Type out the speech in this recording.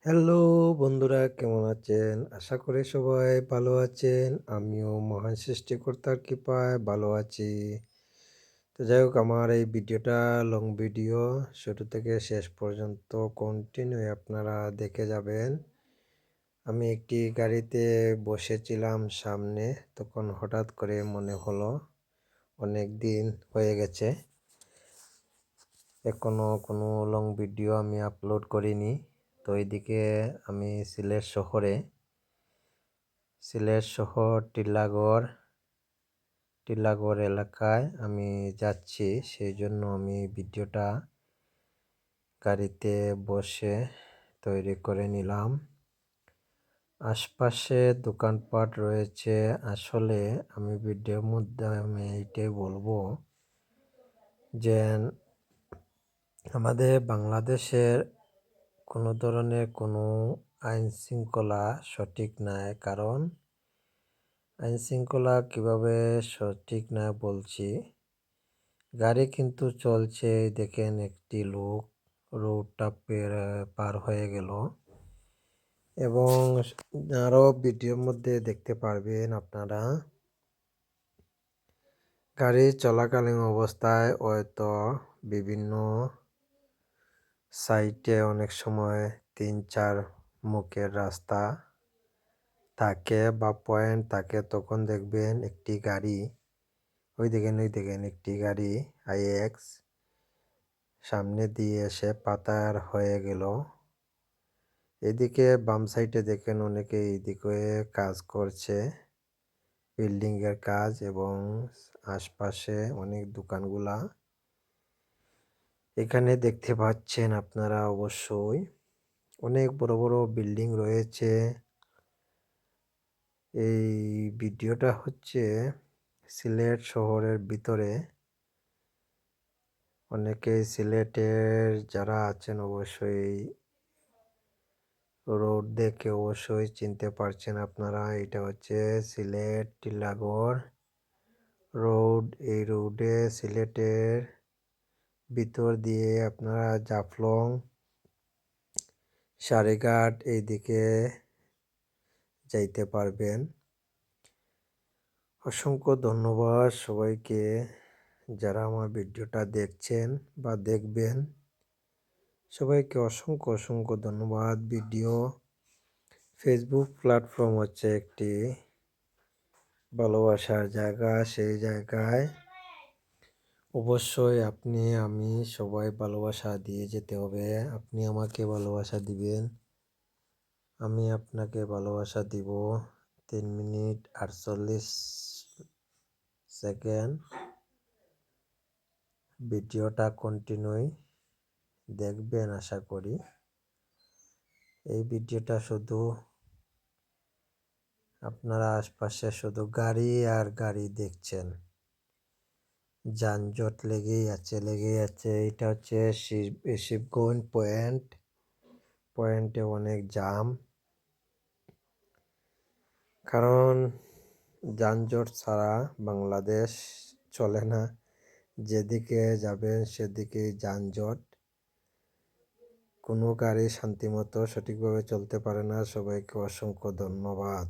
Hello বন্ধুরা, কেমন আছেন? আশা করি সবাই ভালো আছেন। আমিও মহান সৃষ্টিকর্তার কৃপায় ভালো আছি। তো যাই হোক, আমার এই ভিডিওটা লং ভিডিও, শুরু থেকে শেষ পর্যন্ত কন্টিনিউ আপনারা দেখে যাবেন। আমি একটি গাড়িতে বসেছিলাম সামনে, তখন হঠাৎ করে মনে হলো অনেক দিন হয়ে গেছে, এখনো কোনো লং ভিডিও আমি আপলোড করিনি। তো এইদিকে আমি সিলেট শহর টিলাগড় এলাকায় আমি যাচ্ছি। সেই জন্য আমি ভিডিওটা গাড়িতে বসে তৈরি করে নিলাম। আশপাশে দোকানপাট রয়েছে। আসলে আমি ভিডিওর মধ্যে আমি এইটাই বলবো যে আমাদের বাংলাদেশের কোনো ধরনের কোনো আইন শৃঙ্খলা সঠিক নাই। কারণ আইন শৃঙ্খলা কীভাবে সঠিক না বলছি, গাড়ি কিন্তু চলছে, দেখেন একটি লোক রোডটা পার হয়ে গেল, এবং আরও ভিডিওর মধ্যে দেখতে পারবেন আপনারা গাড়ি চলাকালীন অবস্থায় হয়তো বিভিন্ন সাইটে অনেক সময় 3-4 মুখের রাস্তা থাকে বা পয়েন্ট থাকে, তখন দেখবেন একটি গাড়ি, ওই দেখেন একটি গাড়ি আইএক্স সামনে দিয়ে এসে পাতার হয়ে গেল। এদিকে বাম সাইডে দেখেন অনেকে এইদিকে কাজ করছে, বিল্ডিং এর কাজ, এবং আশপাশে অনেক দোকানগুলা এখানে দেখতে পাচ্ছেন আপনারা। অবশ্যই অনেক বড় বড় বিল্ডিং রয়েছে। এই ভিডিওটা হচ্ছে সিলেট শহরের ভিতরে। অনেকেই সিলেটের যারা আছেন অবশ্যই রোড দেখে অবশ্যই চিনতে পারছেন আপনারা। এটা হচ্ছে সিলেট টিলাগড় রোড। এই রোডে সিলেটের ভিতর দিয়ে আপনারা জাফলং, সারেঘাট এইদিকে যাইতে পারবেন। অসংখ্য ধন্যবাদ সবাইকে যারা আমার ভিডিওটা দেখছেন বা দেখবেন। সবাইকে অসংখ্য ধন্যবাদ। ফেসবুক প্ল্যাটফর্ম হচ্ছে একটি ভালোবাসার জায়গা। সেই জায়গায় অবশ্যই আপনি আমি সবাই ভালোবাসা দিয়ে যেতে হবে। আপনি আমাকে ভালোবাসা দিবেন, আমি আপনাকে ভালোবাসা দিব। 3 মিনিট 48 সেকেন্ড ভিডিওটা কন্টিনিউ দেখবেন আশা করি। এই ভিডিওটা শুধু আপনারা আশপাশে শুধু গাড়ি আর গাড়ি দেখছেন, যানজট লেগেই আছে। এটা হচ্ছে শিবগঞ্জ পয়েন্টে অনেক জাম, কারণ যানজট ছাড়া বাংলাদেশ চলে না। যেদিকে যাবেন সেদিকেই যানজট, কোনো গাড়ি শান্তিমতো সঠিকভাবে চলতে পারে না। সবাইকে অসংখ্য ধন্যবাদ।